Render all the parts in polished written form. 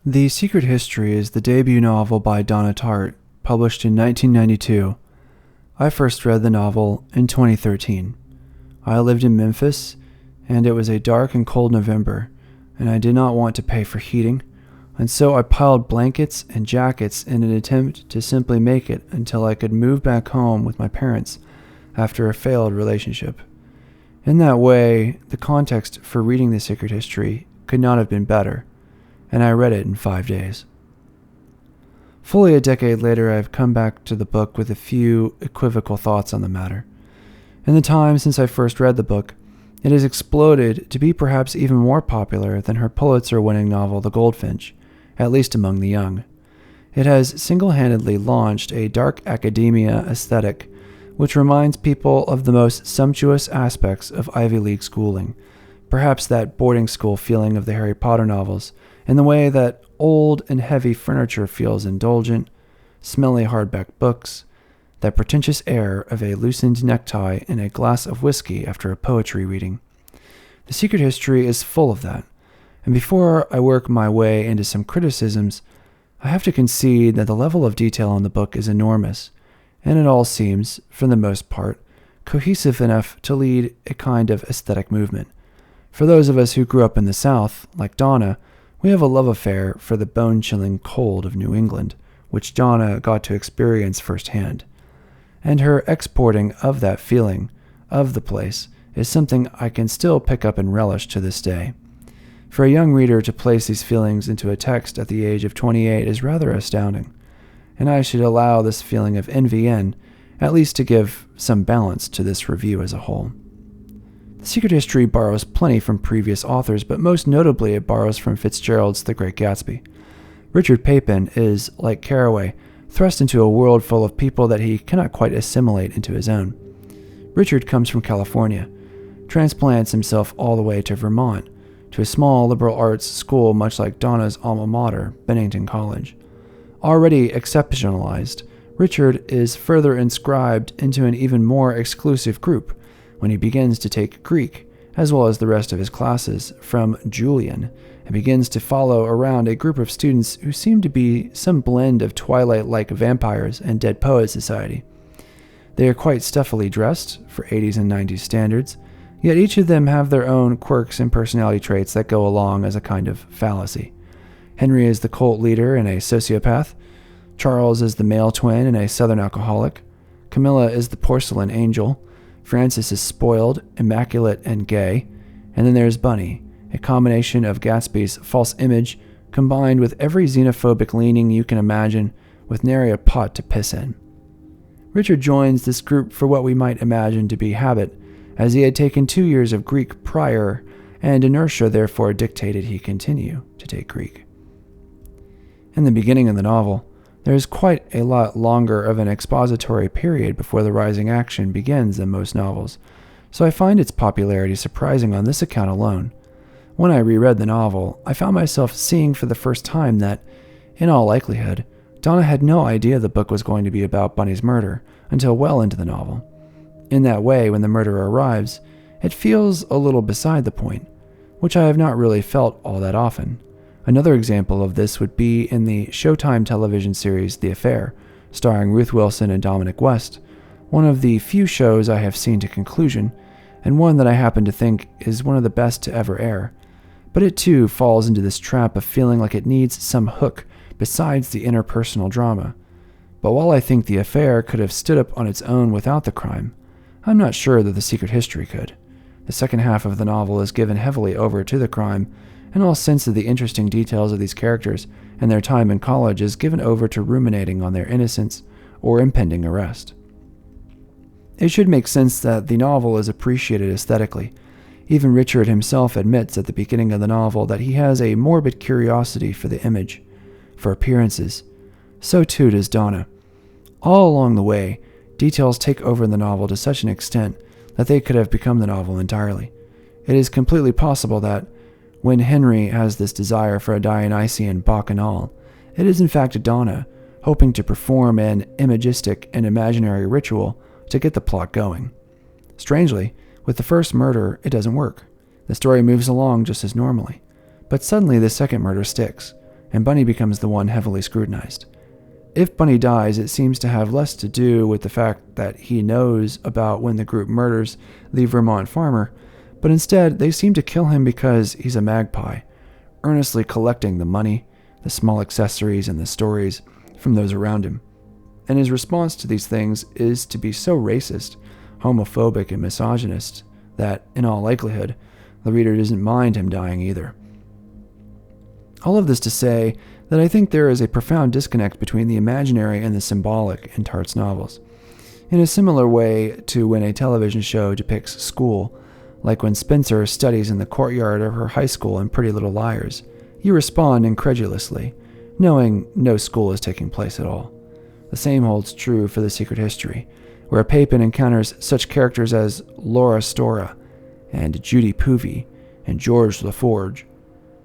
The Secret History is the debut novel by Donna Tartt, published in 1992. I first read the novel in 2013. I lived in Memphis, and it was a dark and cold November, and I did not want to pay for heating, and so I piled blankets and jackets in an attempt to simply make it until I could move back home with my parents after a failed relationship. In that way, the context for reading The Secret History could not have been better, and I read it in 5 days. Fully a decade later, I have come back to the book with a few equivocal thoughts on the matter. In the time since I first read the book, it has exploded to be perhaps even more popular than her Pulitzer-winning novel The Goldfinch, at least among the young. It has single-handedly launched a dark academia aesthetic which reminds people of the most sumptuous aspects of Ivy League schooling, perhaps that boarding school feeling of the Harry Potter novels, in the way that old and heavy furniture feels indulgent, smelly hardback books, that pretentious air of a loosened necktie and a glass of whiskey after a poetry reading. The Secret History is full of that, and before I work my way into some criticisms, I have to concede that the level of detail in the book is enormous, and it all seems, for the most part, cohesive enough to lead a kind of aesthetic movement. For those of us who grew up in the South, like Donna, we have a love affair for the bone-chilling cold of New England, which Donna got to experience firsthand. And her exporting of that feeling, of the place, is something I can still pick up and relish to this day. For a young reader to place these feelings into a text at the age of 28 is rather astounding, and I should allow this feeling of envy in, at least to give some balance to this review as a whole. The Secret History borrows plenty from previous authors, but most notably it borrows from Fitzgerald's The Great Gatsby. Richard Papin is, like Carraway, thrust into a world full of people that he cannot quite assimilate into his own. Richard comes from California, transplants himself all the way to Vermont, to a small liberal arts school much like Donna's alma mater, Bennington College. Already exceptionalized, Richard is further inscribed into an even more exclusive group when he begins to take Greek, as well as the rest of his classes, from Julian, and begins to follow around a group of students who seem to be some blend of Twilight-like vampires and Dead Poets Society. They are quite stuffily dressed, for 80s and 90s standards, yet each of them have their own quirks and personality traits that go along as a kind of fallacy. Henry is the cult leader and a sociopath. Charles is the male twin and a southern alcoholic. Camilla is the porcelain angel. Francis is spoiled, immaculate, and gay. And then there's Bunny, a combination of Gatsby's false image combined with every xenophobic leaning you can imagine with nary a pot to piss in. Richard joins this group for what we might imagine to be habit, as he had taken 2 years of Greek prior, and inertia therefore dictated he continue to take Greek. In the beginning of the novel, there is quite a lot longer of an expository period before the rising action begins than most novels, so I find its popularity surprising on this account alone. When I reread the novel, I found myself seeing for the first time that, in all likelihood, Donna had no idea the book was going to be about Bunny's murder until well into the novel. In that way, when the murderer arrives, it feels a little beside the point, which I have not really felt all that often. Another example of this would be in the Showtime television series The Affair, starring Ruth Wilson and Dominic West, one of the few shows I have seen to conclusion, and one that I happen to think is one of the best to ever air. But it too falls into this trap of feeling like it needs some hook besides the interpersonal drama. But while I think The Affair could have stood up on its own without the crime, I'm not sure that The Secret History could. The second half of the novel is given heavily over to the crime, and all sense of the interesting details of these characters and their time in college is given over to ruminating on their innocence or impending arrest. It should make sense that the novel is appreciated aesthetically. Even Richard himself admits at the beginning of the novel that he has a morbid curiosity for the image, for appearances. So too does Donna. All along the way, details take over in the novel to such an extent that they could have become the novel entirely. It is completely possible that, when Henry has this desire for a Dionysian bacchanal, it is in fact Donna, hoping to perform an imagistic and imaginary ritual to get the plot going. Strangely, with the first murder, it doesn't work. The story moves along just as normally. But suddenly the second murder sticks, and Bunny becomes the one heavily scrutinized. If Bunny dies, it seems to have less to do with the fact that he knows about when the group murders the Vermont farmer, but instead they seem to kill him because he's a magpie, earnestly collecting the money, the small accessories, and the stories from those around him. And his response to these things is to be so racist, homophobic, and misogynist that, in all likelihood, the reader doesn't mind him dying either. All of this to say that I think there is a profound disconnect between the imaginary and the symbolic in Tartt's novels. In a similar way to when a television show depicts school, like when Spencer studies in the courtyard of her high school in Pretty Little Liars, you respond incredulously, knowing no school is taking place at all. The same holds true for The Secret History, where Papin encounters such characters as Laura Stora and Judy Poovey and George LaForge.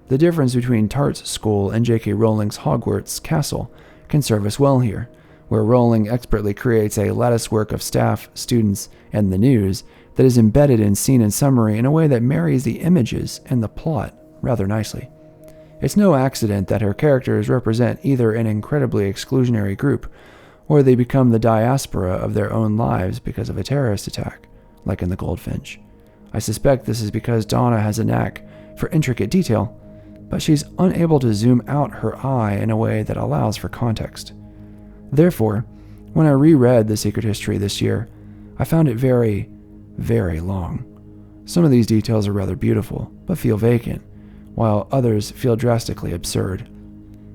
The difference between Tartt's school and J.K. Rowling's Hogwarts castle can serve us well here, where Rowling expertly creates a latticework of staff, students, and the news that is embedded in scene and summary in a way that marries the images and the plot rather nicely. It's no accident that her characters represent either an incredibly exclusionary group, or they become the diaspora of their own lives because of a terrorist attack, like in The Goldfinch. I suspect this is because Donna has a knack for intricate detail, but she's unable to zoom out her eye in a way that allows for context. Therefore, when I reread The Secret History this year, I found it very, very long. Some of these details are rather beautiful, but feel vacant, while others feel drastically absurd.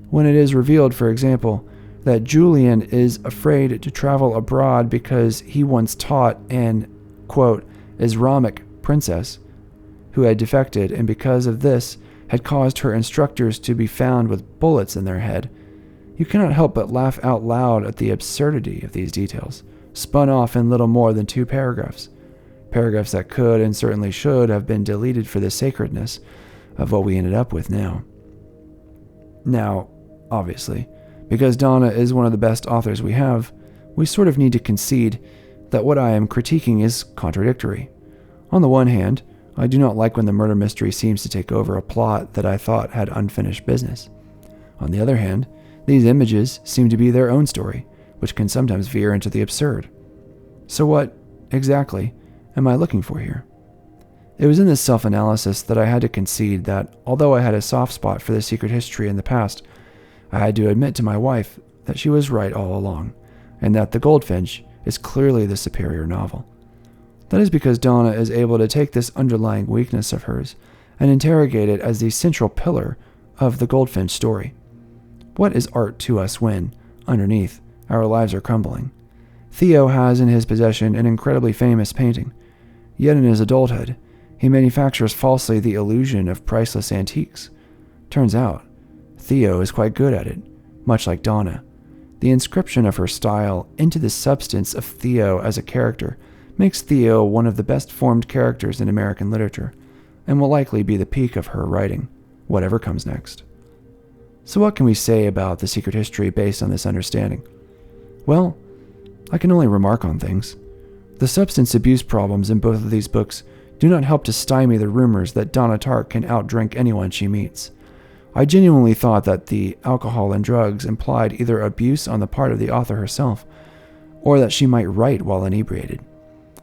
When it is revealed, for example, that Julian is afraid to travel abroad because he once taught an, quote, Islamic princess who had defected and because of this had caused her instructors to be found with bullets in their head, you cannot help but laugh out loud at the absurdity of these details, spun off in little more than 2 paragraphs. Paragraphs that could and certainly should have been deleted for the sacredness of what we ended up with now. Now, obviously, because Donna is one of the best authors we have, we sort of need to concede that what I am critiquing is contradictory. On the one hand, I do not like when the murder mystery seems to take over a plot that I thought had unfinished business. On the other hand, these images seem to be their own story, which can sometimes veer into the absurd. So what, exactly, am I looking for here? It was in this self-analysis that I had to concede that, although I had a soft spot for The Secret History in the past, I had to admit to my wife that she was right all along, and that The Goldfinch is clearly the superior novel. That is because Donna is able to take this underlying weakness of hers and interrogate it as the central pillar of the Goldfinch story. What is art to us when, underneath, our lives are crumbling? Theo has in his possession an incredibly famous painting, yet in his adulthood, he manufactures falsely the illusion of priceless antiques. Turns out, Theo is quite good at it, much like Donna. The inscription of her style into the substance of Theo as a character makes Theo one of the best-formed characters in American literature, and will likely be the peak of her writing, whatever comes next. So what can we say about The Secret History based on this understanding? Well, I can only remark on things. The substance abuse problems in both of these books do not help to stymie the rumors that Donna Tartt can outdrink anyone she meets. I genuinely thought that the alcohol and drugs implied either abuse on the part of the author herself, or that she might write while inebriated.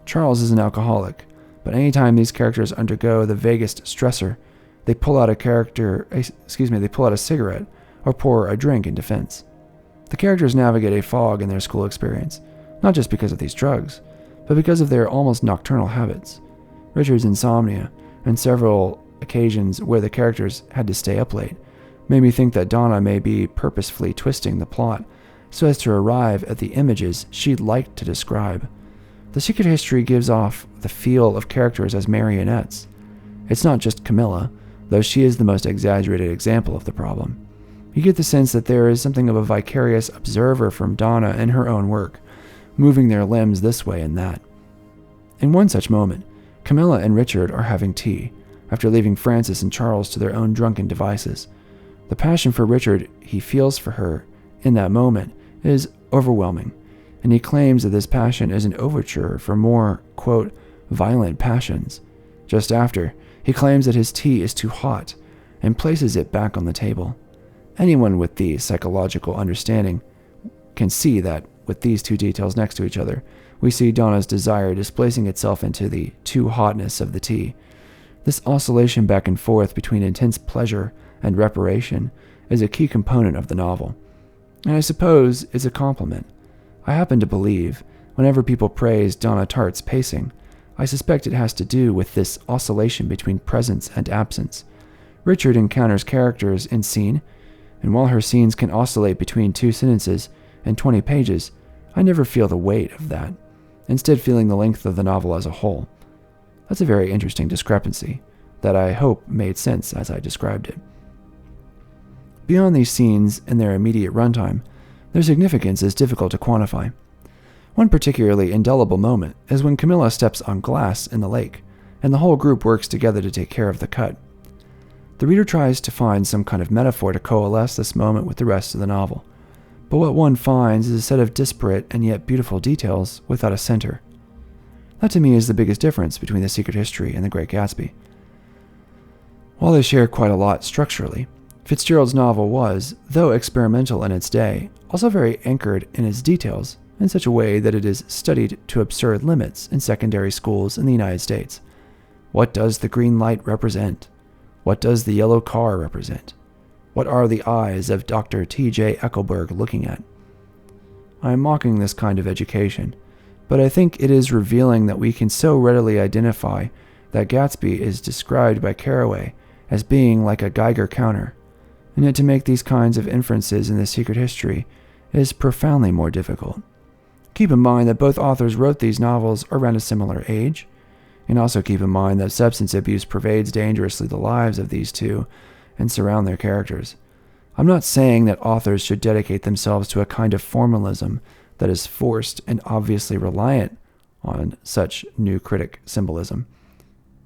Charles is an alcoholic, but anytime these characters undergo the vaguest stressor, they pull out a cigarette or pour a drink in defense. The characters navigate a fog in their school experience, not just because of these drugs, but because of their almost nocturnal habits. Richard's insomnia, and several occasions where the characters had to stay up late, made me think that Donna may be purposefully twisting the plot so as to arrive at the images she'd like to describe. The Secret History gives off the feel of characters as marionettes. It's not just Camilla, though she is the most exaggerated example of the problem. You get the sense that there is something of a vicarious observer from Donna in her own work, moving their limbs this way and that. In one such moment, Camilla and Richard are having tea, after leaving Francis and Charles to their own drunken devices. The passion for Richard he feels for her in that moment is overwhelming, and he claims that this passion is an overture for more, quote, violent passions. Just after, he claims that his tea is too hot, and places it back on the table. Anyone with the psychological understanding can see that with these two details next to each other, we see Donna's desire displacing itself into the too hotness of the tea. This oscillation back and forth between intense pleasure and reparation is a key component of the novel, and I suppose it's a compliment. I happen to believe, whenever people praise Donna Tartt's pacing, I suspect it has to do with this oscillation between presence and absence. Richard encounters characters in scene, and while her scenes can oscillate between 2 sentences and 20 pages, I never feel the weight of that, instead feeling the length of the novel as a whole. That's a very interesting discrepancy that I hope made sense as I described it. Beyond these scenes and their immediate runtime, their significance is difficult to quantify. One particularly indelible moment is when Camilla steps on glass in the lake, and the whole group works together to take care of the cut. The reader tries to find some kind of metaphor to coalesce this moment with the rest of the novel, but what one finds is a set of disparate and yet beautiful details without a center. That to me is the biggest difference between The Secret History and The Great Gatsby. While they share quite a lot structurally, Fitzgerald's novel was, though experimental in its day, also very anchored in its details in such a way that it is studied to absurd limits in secondary schools in the United States. What does the green light represent? What does the yellow car represent? What are the eyes of Dr. T.J. Eckelberg looking at? I am mocking this kind of education, but I think it is revealing that we can so readily identify that Gatsby is described by Carraway as being like a Geiger counter, and yet to make these kinds of inferences in The Secret History is profoundly more difficult. Keep in mind that both authors wrote these novels around a similar age, and also keep in mind that substance abuse pervades dangerously the lives of these two and surround their characters. I'm not saying that authors should dedicate themselves to a kind of formalism that is forced and obviously reliant on such new critic symbolism.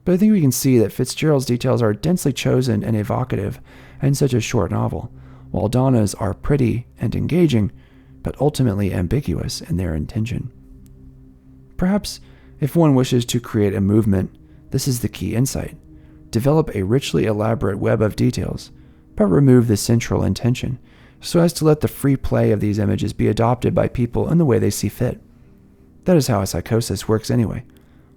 But I think we can see that Fitzgerald's details are densely chosen and evocative in such a short novel, while Donna's are pretty and engaging, but ultimately ambiguous in their intention. Perhaps, if one wishes to create a movement, this is the key insight. Develop a richly elaborate web of details, but remove the central intention, so as to let the free play of these images be adopted by people in the way they see fit. That is how a psychosis works anyway.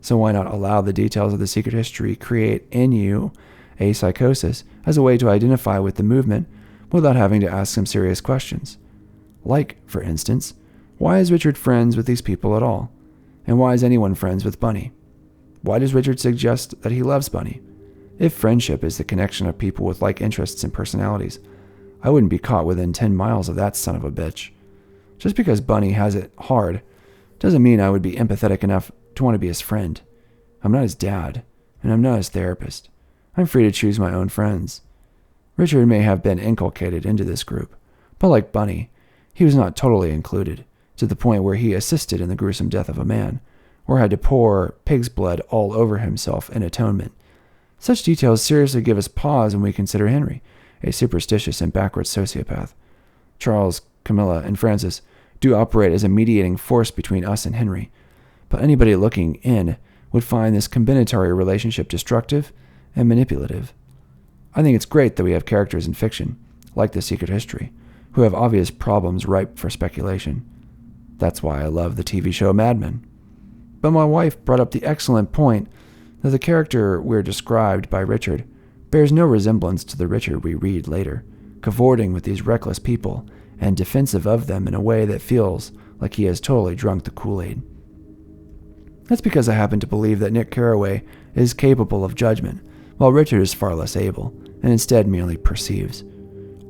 So why not allow the details of The Secret History create in you a psychosis as a way to identify with the movement without having to ask some serious questions? Like, for instance, why is Richard friends with these people at all? And why is anyone friends with Bunny? Why does Richard suggest that he loves Bunny? If friendship is the connection of people with like interests and personalities, I wouldn't be caught within 10 miles of that son of a bitch. Just because Bunny has it hard doesn't mean I would be empathetic enough to want to be his friend. I'm not his dad, and I'm not his therapist. I'm free to choose my own friends. Richard may have been inculcated into this group, but like Bunny, he was not totally included, to the point where he assisted in the gruesome death of a man, or had to pour pig's blood all over himself in atonement. Such details seriously give us pause when we consider Henry, a superstitious and backward sociopath. Charles, Camilla, and Francis do operate as a mediating force between us and Henry, but anybody looking in would find this combinatory relationship destructive and manipulative. I think it's great that we have characters in fiction, like The Secret History, who have obvious problems ripe for speculation. That's why I love the TV show Mad Men. But my wife brought up the excellent point that the character we're described by Richard bears no resemblance to the Richard we read later, cavorting with these reckless people and defensive of them in a way that feels like he has totally drunk the Kool-Aid. That's because I happen to believe that Nick Carraway is capable of judgment, while Richard is far less able, and instead merely perceives.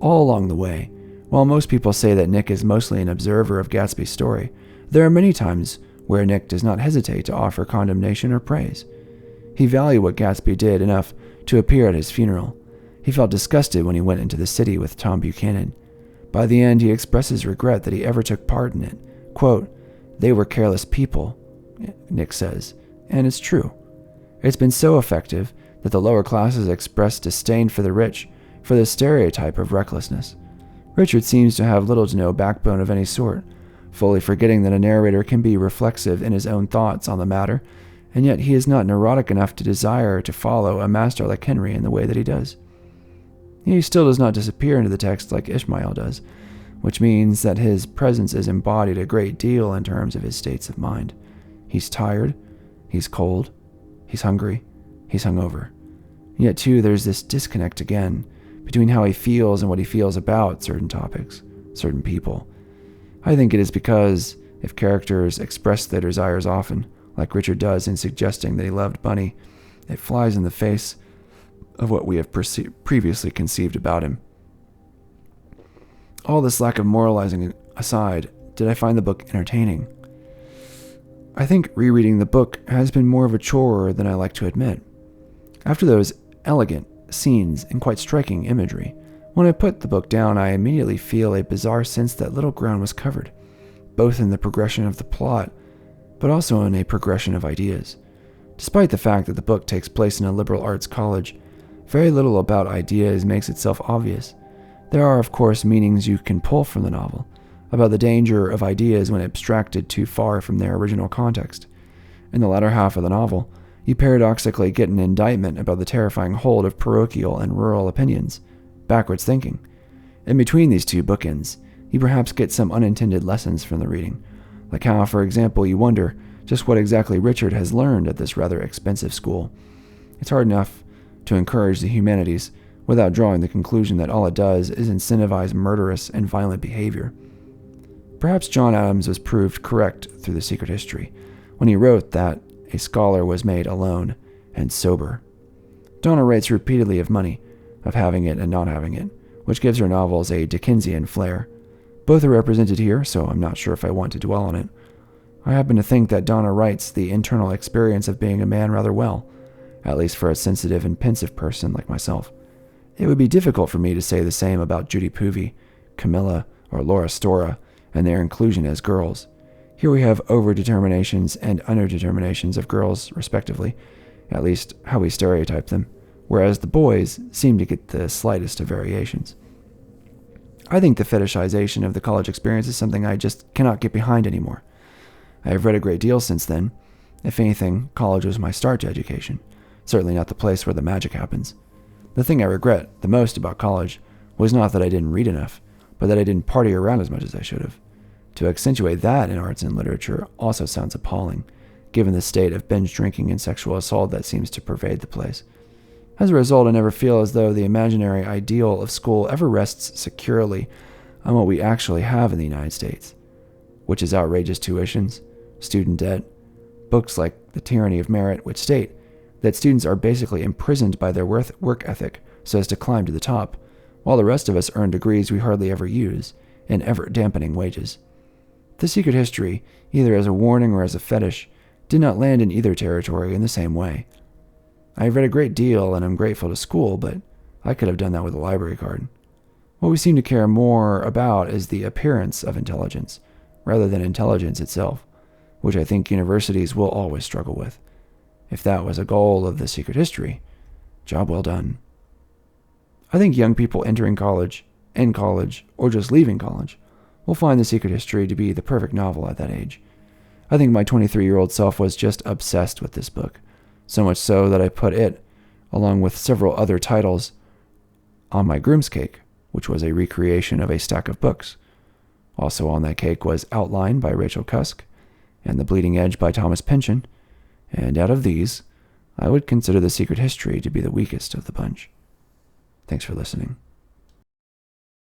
All along the way, while most people say that Nick is mostly an observer of Gatsby's story, there are many times where Nick does not hesitate to offer condemnation or praise. He valued what Gatsby did enough to appear at his funeral. He felt disgusted when he went into the city with Tom Buchanan. By the end, he expresses regret that he ever took part in it. Quote, "They were careless people," Nick says, and it's true. It's been so effective that the lower classes express disdain for the rich, for the stereotype of recklessness. Richard seems to have little to no backbone of any sort, fully forgetting that a narrator can be reflexive in his own thoughts on the matter, and yet he is not neurotic enough to desire to follow a master like Henry in the way that he does. He still does not disappear into the text like Ishmael does, which means that his presence is embodied a great deal in terms of his states of mind. He's tired, he's cold, he's hungry, he's hungover. Yet, too, there's this disconnect again between how he feels and what he feels about certain topics, certain people. I think it is because if characters express their desires often, like Richard does in suggesting that he loved Bunny, it flies in the face of what we have previously conceived about him. All this lack of moralizing aside, did I find the book entertaining? I think rereading the book has been more of a chore than I like to admit. After those elegant scenes and quite striking imagery, when I put the book down, I immediately feel a bizarre sense that little ground was covered, both in the progression of the plot, but also in a progression of ideas. Despite the fact that the book takes place in a liberal arts college, very little about ideas makes itself obvious. There are, of course, meanings you can pull from the novel, about the danger of ideas when abstracted too far from their original context. In the latter half of the novel, you paradoxically get an indictment about the terrifying hold of parochial and rural opinions, backwards thinking. In between these two bookends, you perhaps get some unintended lessons from the reading, like how, for example, you wonder just what exactly Richard has learned at this rather expensive school. It's hard enough to encourage the humanities without drawing the conclusion that all it does is incentivize murderous and violent behavior. Perhaps John Adams was proved correct through The Secret History when he wrote that a scholar was made alone and sober. Donna writes repeatedly of money, of having it and not having it, which gives her novels a Dickensian flair. Both are represented here, so I'm not sure if I want to dwell on it. I happen to think that Donna writes the internal experience of being a man rather well, at least for a sensitive and pensive person like myself. It would be difficult for me to say the same about Judy Poovey, Camilla, or Laura Stora, and their inclusion as girls. Here we have overdeterminations and underdeterminations of girls, respectively, at least how we stereotype them, whereas the boys seem to get the slightest of variations. I think the fetishization of the college experience is something I just cannot get behind anymore. I have read a great deal since then. If anything, college was my start to education, certainly not the place where the magic happens. The thing I regret the most about college was not that I didn't read enough, but that I didn't party around as much as I should have. To accentuate that in arts and literature also sounds appalling, given the state of binge drinking and sexual assault that seems to pervade the place. As a result, I never feel as though the imaginary ideal of school ever rests securely on what we actually have in the United States, which is outrageous tuitions, student debt, books like The Tyranny of Merit, which state that students are basically imprisoned by their work ethic so as to climb to the top, while the rest of us earn degrees we hardly ever use, and ever-dampening wages. The Secret History, either as a warning or as a fetish, did not land in either territory in the same way. I have read a great deal and am grateful to school, but I could have done that with a library card. What we seem to care more about is the appearance of intelligence, rather than intelligence itself, which I think universities will always struggle with. If that was a goal of The Secret History, job well done. I think young people entering college, in college, or just leaving college will find The Secret History to be the perfect novel at that age. I think my 23-year-old self was just obsessed with this book, so much so that I put it, along with several other titles, on my groom's cake, which was a recreation of a stack of books. Also on that cake was Outline by Rachel Cusk and The Bleeding Edge by Thomas Pynchon, and out of these, I would consider The Secret History to be the weakest of the bunch. Thanks for listening.